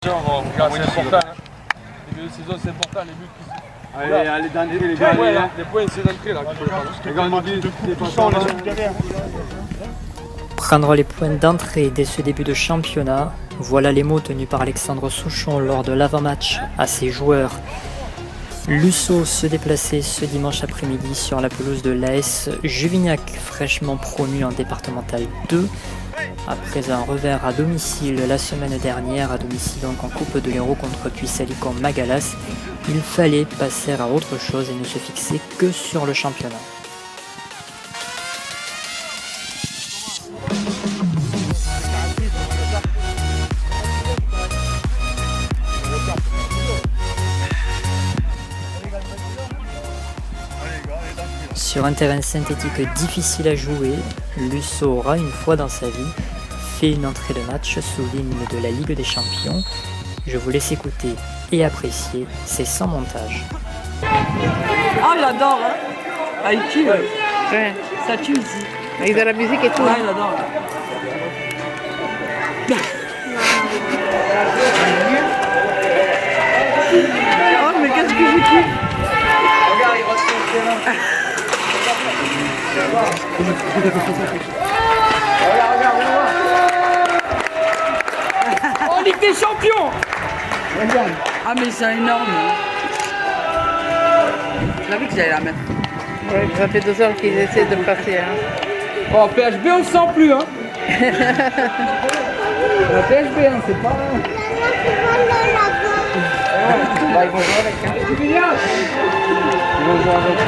Regarde, c'est important. Hein. Les milieux de saison, c'est important. Les buts qui... Allez, d'entrée, les gars. Ouais, là, les points, c'est d'entrée. Là, regarde, on dit, les passants, les buts derrière. Prendre les points d'entrée dès ce début de championnat, voilà les mots tenus par Alexandre Souchon lors de l'avant-match à ses joueurs. Lusso se déplaçait ce dimanche après-midi sur la pelouse de l'AS Juvignac, fraîchement promu en départemental 2. Après un revers à domicile la semaine dernière, à domicile donc en Coupe de l'Hérault contre Puissalicon Magalas, il fallait passer à autre chose et ne se fixer que sur le championnat. Sur un terrain synthétique difficile à jouer, Lusso aura une fois dans sa vie fait une entrée de match sous l'hymne de la Ligue des Champions. Je vous laisse écouter et apprécier, c'est sans montage. Ah, j'adore, hein. Ah, il tue, ouais. Ça tue ici. Avec de la musique et tout. Ouais, j'adore. Oh, mais qu'est-ce que je kiffe. Regarde, il reste Oh, Ligue des Champions. Ah, mais c'est énorme. Je l'avais que j'allais la mettre. Ouais, ça fait 2 heures qu'ils essaient de passer. Hein. Oh, PHB, on le sent plus, hein. La PHB, hein, c'est pas... Bah, ils vont jouer avec, hein. Ils vont jouer avec.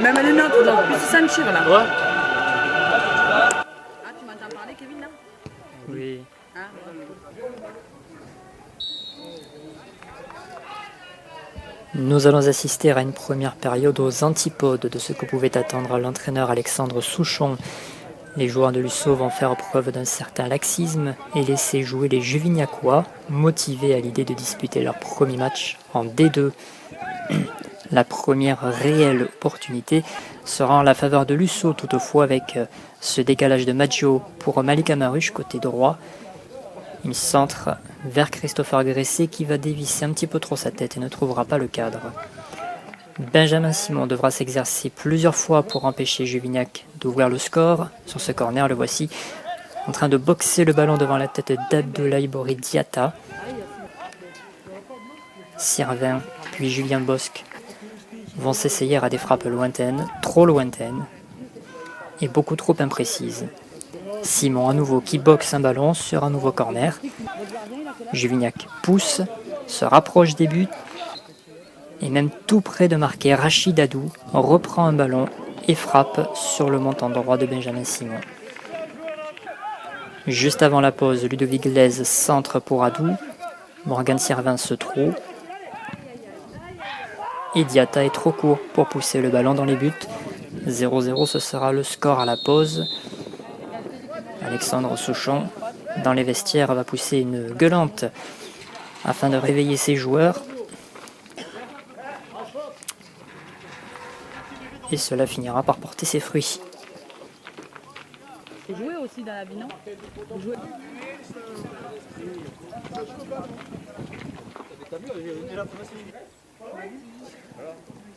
Même les nôtres, donc, plus ils sentir, là. Ouais. Ah, tu m'entends parler, Kevin, là? Oui. Hein, Nous allons assister à une première période aux antipodes de ce que pouvait attendre l'entraîneur Alexandre Souchon. Les joueurs de Lusso vont faire preuve d'un certain laxisme et laisser jouer les Juvignacois, motivés à l'idée de disputer leur premier match en D2. La première réelle opportunité sera en la faveur de Lusso, toutefois avec ce décalage de Maggio pour Malik Amaruche côté droit. Il centre vers Christopher Gressé qui va dévisser un petit peu trop sa tête et ne trouvera pas le cadre. Benjamin Simon devra s'exercer plusieurs fois pour empêcher Juvignac d'ouvrir le score. Sur ce corner, le voici en train de boxer le ballon devant la tête d'Abdoulaye Bori Diatta. Sirvin puis Julien Bosque vont s'essayer à des frappes lointaines, trop lointaines et beaucoup trop imprécises. Simon à nouveau qui boxe un ballon sur un nouveau corner. Juvignac pousse, se rapproche des buts et même tout près de marquer, Rachid Adou reprend un ballon et frappe sur le montant droit de Benjamin Simon. Juste avant la pause, Ludovic Glaise centre pour Adou. Morgan Sirvin se trouve. Et Diatta est trop court pour pousser le ballon dans les buts. 0-0, ce sera le score à la pause. Alexandre Souchon, dans les vestiaires, va pousser une gueulante afin de réveiller ses joueurs. Et cela finira par porter ses fruits. c'est jouer aussi dans la vie, non? Jouer.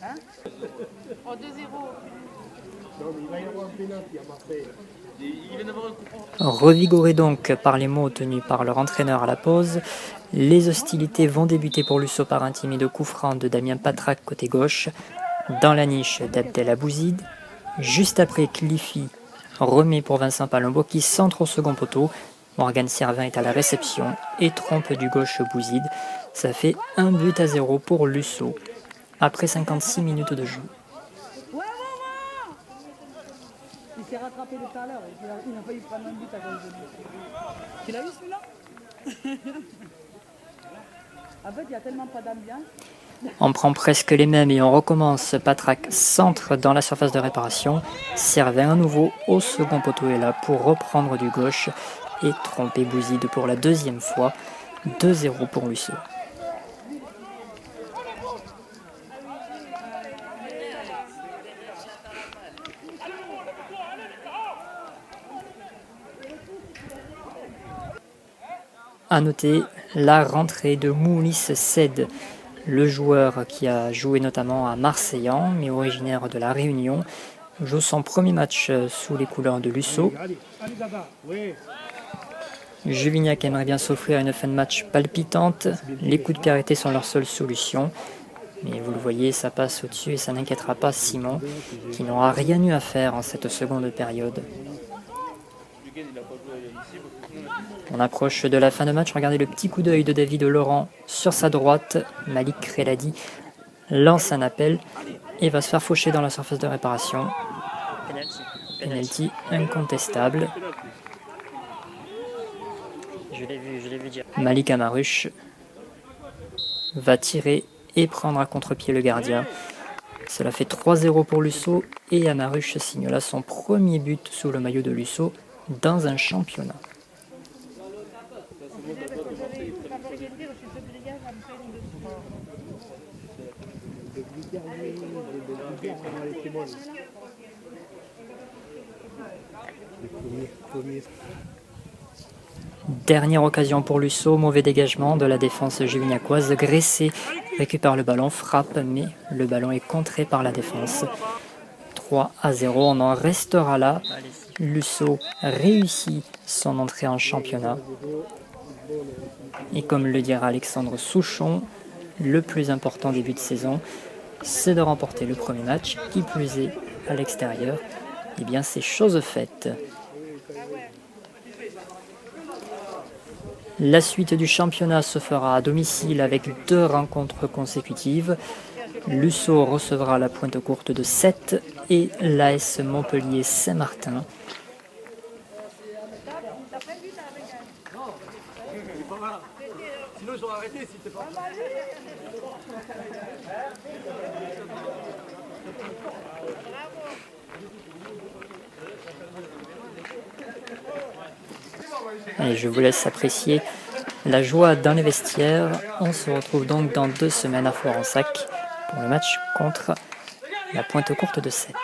Hein? Oh, 2-0. Revigorés donc par les mots tenus par leur entraîneur à la pause, les hostilités vont débuter pour Lusso par un timide coup franc de Damien Patrac côté gauche, dans la niche d'Abdel Abouzid. Juste après, Cliffy remet pour Vincent Palombo qui centre au second poteau. Morgan Sirvin est à la réception et trompe du gauche Bouzid. Ça fait 1-0 pour Lusso après 56 minutes de jeu. Il s'est rattrapé tout à l'heure. Il a failli prendre un but à cause de lui. Tu l'as vu celui-là? En fait, il n'y a tellement pas d'ambiance. On prend presque les mêmes et on recommence. Patrac centre dans la surface de réparation. Sirvin à nouveau au second poteau est là pour reprendre du gauche et tromper Bouzid pour la deuxième fois. 2-0 pour Lusso. À noter la rentrée de Moulis Ced, le joueur qui a joué notamment à Marseillan, mais originaire de La Réunion, joue son premier match sous les couleurs de Lusso. Juvignac aimerait bien s'offrir une fin de match palpitante. Les coups de pied arrêtés sont leur seule solution. Mais vous le voyez, ça passe au-dessus et ça n'inquiétera pas Simon, qui n'aura rien eu à faire en cette seconde période. On approche de la fin de match. Regardez le petit coup d'œil de David Laurent sur sa droite. Malik Kreladi lance un appel et va se faire faucher dans la surface de réparation. Penalty incontestable. Je l'ai vu dire. Malik Amarush va tirer et prendre à contre-pied le gardien. Cela fait 3-0 pour Lusso et Amarush signe là son premier but sous le maillot de Lusso dans un championnat. Dernière occasion pour Lusso, mauvais dégagement de la défense juvignacoise. Gressé récupère le ballon, frappe, mais le ballon est contré par la défense. 3-0, on en restera là. Lusso réussit son entrée en championnat. Et comme le dira Alexandre Souchon, le plus important début de saison, c'est de remporter le premier match, qui plus est à l'extérieur. Eh bien, c'est chose faite. La suite du championnat se fera à domicile avec 2 rencontres consécutives. Lusso recevra la Pointe-Courte de 7 et l'AS Montpellier Saint-Martin. Et je vous laisse apprécier la joie dans les vestiaires. On se retrouve donc dans 2 semaines à Florensac pour le match contre la Pointe-Courte de 7.